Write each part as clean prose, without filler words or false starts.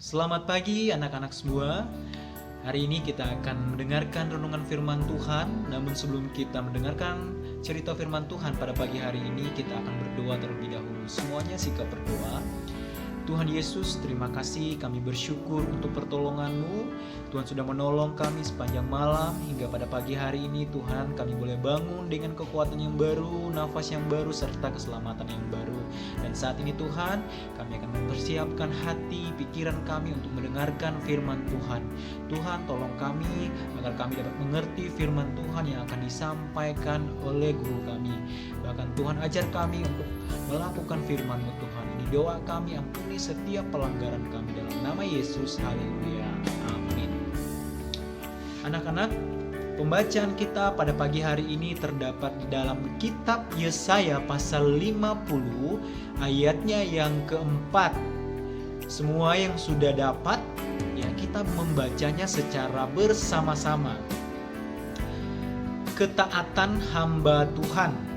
Selamat pagi anak-anak semua. Hari ini kita akan mendengarkan renungan firman Tuhan. Namun sebelum kita mendengarkan cerita firman Tuhan pada pagi hari ini, kita akan berdoa terlebih dahulu. Semuanya sikap berdoa. Tuhan Yesus, terima kasih, kami bersyukur untuk pertolongan-Mu. Tuhan sudah menolong kami sepanjang malam hingga pada pagi hari ini. Tuhan, kami boleh bangun dengan kekuatan yang baru, nafas yang baru, serta keselamatan yang baru. Dan saat ini Tuhan, kami akan mempersiapkan hati, pikiran kami untuk mendengarkan firman Tuhan. Tuhan, tolong kami agar kami dapat mengerti firman Tuhan yang akan disampaikan oleh guru kami. Bahkan Tuhan, ajar kami untuk melakukan firman-Mu Tuhan. Ini doa kami, ampuni setiap pelanggaran kami dalam nama Yesus. Haleluya. Amin. Anak-anak, pembacaan kita pada pagi hari ini terdapat di dalam kitab Yesaya pasal 50 ayatnya yang keempat. Semua yang sudah dapat, ya kita membacanya secara bersama-sama. Ketaatan hamba Tuhan.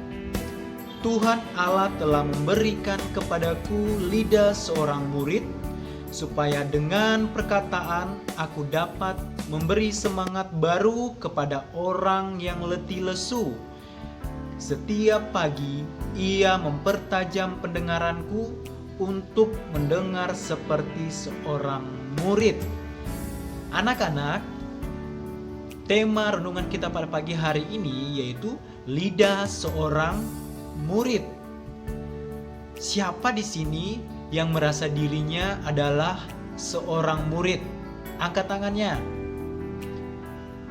Tuhan Allah telah memberikan kepadaku lidah seorang murid, supaya dengan perkataan aku dapat memberi semangat baru kepada orang yang letih lesu. Setiap pagi ia mempertajam pendengaranku untuk mendengar seperti seorang murid. Anak-anak, tema renungan kita pada pagi hari ini yaitu lidah seorang murid. Siapa di sini yang merasa dirinya adalah seorang murid? Angkat tangannya.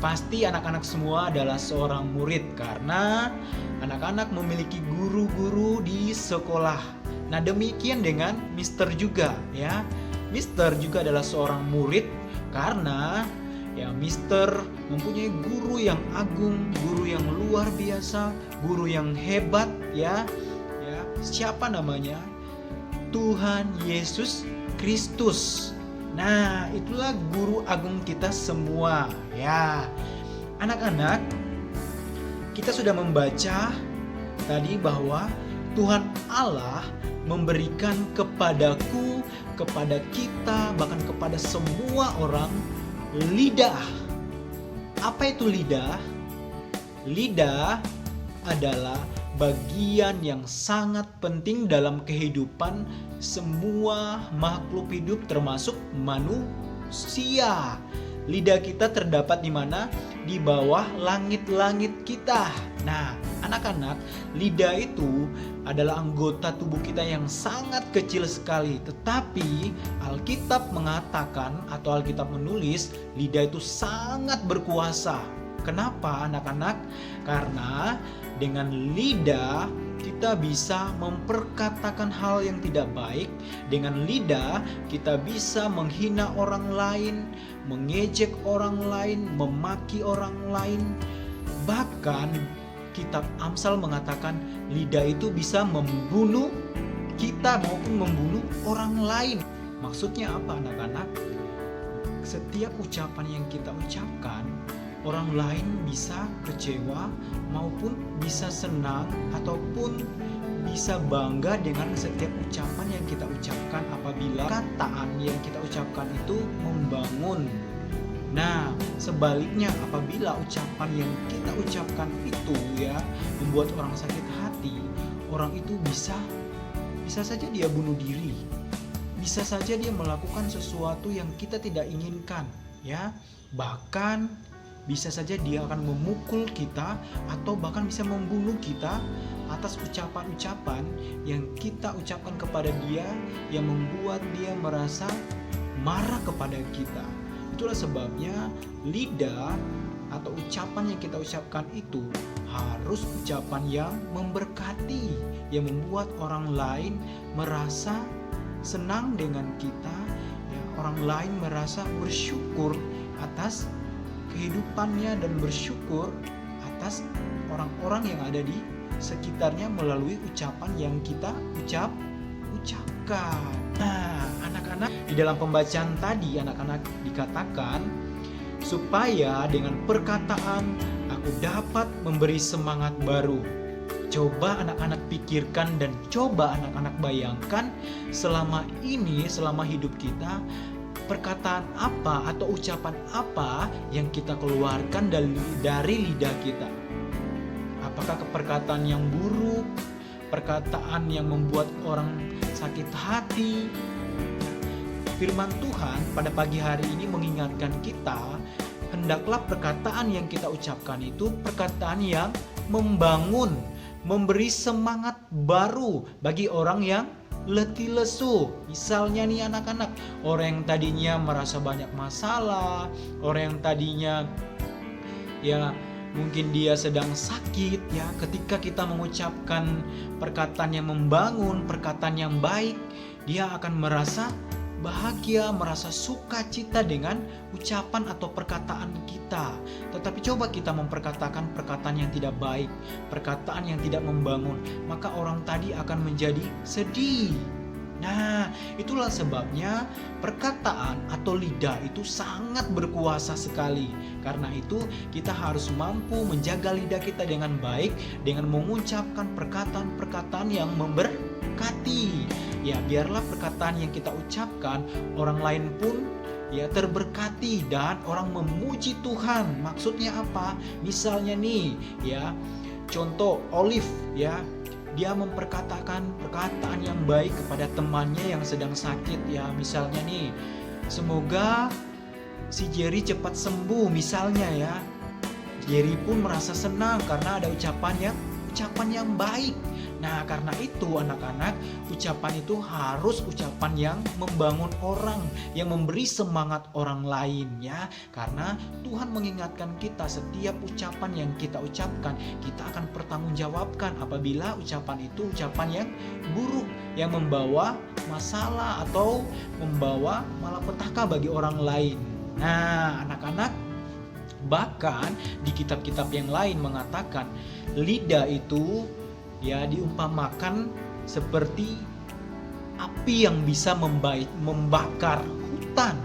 Pasti anak-anak semua adalah seorang murid karena anak-anak memiliki guru-guru di sekolah. Nah, demikian dengan Mister juga ya. Mister juga adalah seorang murid karena ya Mister mempunyai guru yang agung, guru yang luar biasa, guru yang hebat ya. Siapa namanya? Tuhan Yesus Kristus. Nah, itulah guru agung kita semua ya. Anak-anak, kita sudah membaca tadi bahwa Tuhan Allah memberikan kepadaku, kepada kita, bahkan kepada semua orang lidah. Apa itu lidah? Lidah adalah bagian yang sangat penting dalam kehidupan semua makhluk hidup termasuk manusia. Lidah kita terdapat di mana? Di bawah langit-langit kita. Nah, anak-anak, lidah itu adalah anggota tubuh kita yang sangat kecil sekali. Tetapi Alkitab mengatakan atau Alkitab menulis lidah itu sangat berkuasa. Kenapa anak-anak? Karena dengan lidah kita bisa memperkatakan hal yang tidak baik. Dengan lidah kita bisa menghina orang lain, mengejek orang lain, memaki orang lain. Bahkan kitab Amsal mengatakan lidah itu bisa membunuh kita maupun membunuh orang lain. Maksudnya apa anak-anak? Setiap ucapan yang kita ucapkan, orang lain bisa kecewa maupun bisa senang ataupun bisa bangga dengan setiap ucapan yang kita ucapkan apabila kataan yang kita ucapkan itu membangun. Nah, sebaliknya apabila ucapan yang kita ucapkan itu ya membuat orang sakit hati, orang itu bisa saja dia bunuh diri. Bisa saja dia melakukan sesuatu yang kita tidak inginkan, ya. Bahkan bisa saja dia akan memukul kita atau bahkan bisa membunuh kita atas ucapan-ucapan yang kita ucapkan kepada dia yang membuat dia merasa marah kepada kita. Itulah sebabnya lidah atau ucapan yang kita ucapkan itu harus ucapan yang memberkati, yang membuat orang lain merasa senang dengan kita, ya, orang lain merasa bersyukur atas kehidupannya dan bersyukur atas orang-orang yang ada di sekitarnya melalui ucapan yang kita ucapkan. Nah, anak-anak, di dalam pembacaan tadi anak-anak dikatakan supaya dengan perkataan aku dapat memberi semangat baru. Coba anak-anak pikirkan dan coba anak-anak bayangkan selama ini, selama hidup kita, perkataan apa atau ucapan apa yang kita keluarkan dari lidah kita. Apakah perkataan yang buruk, perkataan yang membuat orang sakit hati? Firman Tuhan pada pagi hari ini mengingatkan kita, hendaklah perkataan yang kita ucapkan itu perkataan yang membangun, memberi semangat baru bagi orang yang letih lesu. Misalnya nih anak-anak, orang yang tadinya merasa banyak masalah, orang yang tadinya ya mungkin dia sedang sakit ya, ketika kita mengucapkan perkataan yang membangun, perkataan yang baik, dia akan merasa bahagia, merasa sukacita dengan ucapan atau perkataan kita. Tetapi coba kita memperkatakan perkataan yang tidak baik, perkataan yang tidak membangun, maka orang tadi akan menjadi sedih. Nah, itulah sebabnya perkataan atau lidah itu sangat berkuasa sekali. Karena itu kita harus mampu menjaga lidah kita dengan baik, dengan mengucapkan perkataan-perkataan yang memberkati. Ya, biarlah perkataan yang kita ucapkan orang lain pun ya terberkati dan orang memuji Tuhan. Maksudnya apa? Misalnya nih ya, contoh Olive ya, dia memperkatakan perkataan yang baik kepada temannya yang sedang sakit ya. Misalnya nih, semoga si Jerry cepat sembuh misalnya ya. Jerry pun merasa senang karena ada ucapan yang baik. Nah, karena itu anak-anak, ucapan itu harus ucapan yang membangun orang, yang memberi semangat orang lain ya. Karena Tuhan mengingatkan kita, setiap ucapan yang kita ucapkan, kita akan pertanggungjawabkan apabila ucapan itu ucapan yang buruk, yang membawa masalah atau membawa malapetaka bagi orang lain. Nah, anak-anak, bahkan di kitab-kitab yang lain mengatakan lidah itu ya diumpamakan seperti api yang bisa membakar hutan.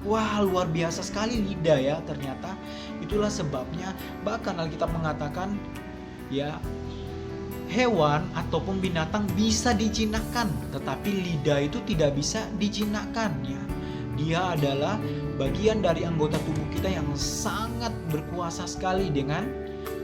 Wah, luar biasa sekali lidah ya ternyata. Itulah sebabnya bahkan Alkitab mengatakan ya, hewan ataupun binatang bisa dijinakkan, tetapi lidah itu tidak bisa dijinakkan ya. Dia adalah bagian dari anggota tubuh kita yang sangat berkuasa sekali dengan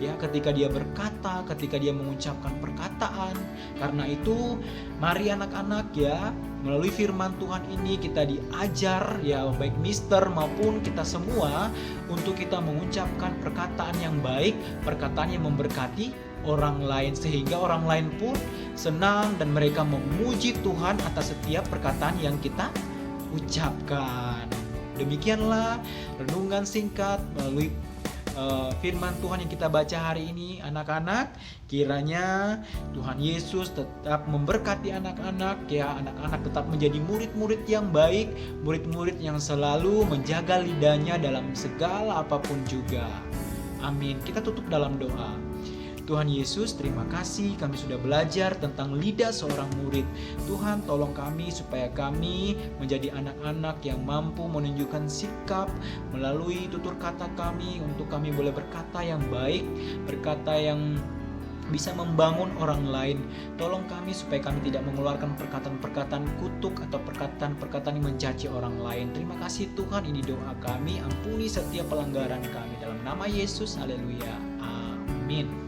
ya, ketika dia berkata, ketika dia mengucapkan perkataan. Karena itu mari anak-anak ya, melalui firman Tuhan ini kita diajar ya, baik mister maupun kita semua, untuk kita mengucapkan perkataan yang baik, perkataan yang memberkati orang lain, sehingga orang lain pun senang dan mereka memuji Tuhan atas setiap perkataan yang kita ucapkan. Demikianlah renungan singkat melalui firman Tuhan yang kita baca hari ini anak-anak. Kiranya Tuhan Yesus tetap memberkati anak-anak ya, anak-anak tetap menjadi murid-murid yang baik, murid-murid yang selalu menjaga lidahnya dalam segala apapun juga. Amin. Kita tutup dalam doa. Tuhan Yesus, terima kasih kami sudah belajar tentang lidah seorang murid. Tuhan, tolong kami supaya kami menjadi anak-anak yang mampu menunjukkan sikap melalui tutur kata kami, untuk kami boleh berkata yang baik, berkata yang bisa membangun orang lain. Tolong kami supaya kami tidak mengeluarkan perkataan-perkataan kutuk atau perkataan-perkataan yang mencaci orang lain. Terima kasih Tuhan, ini doa kami. Ampuni setiap pelanggaran kami dalam nama Yesus. Haleluya. Amin.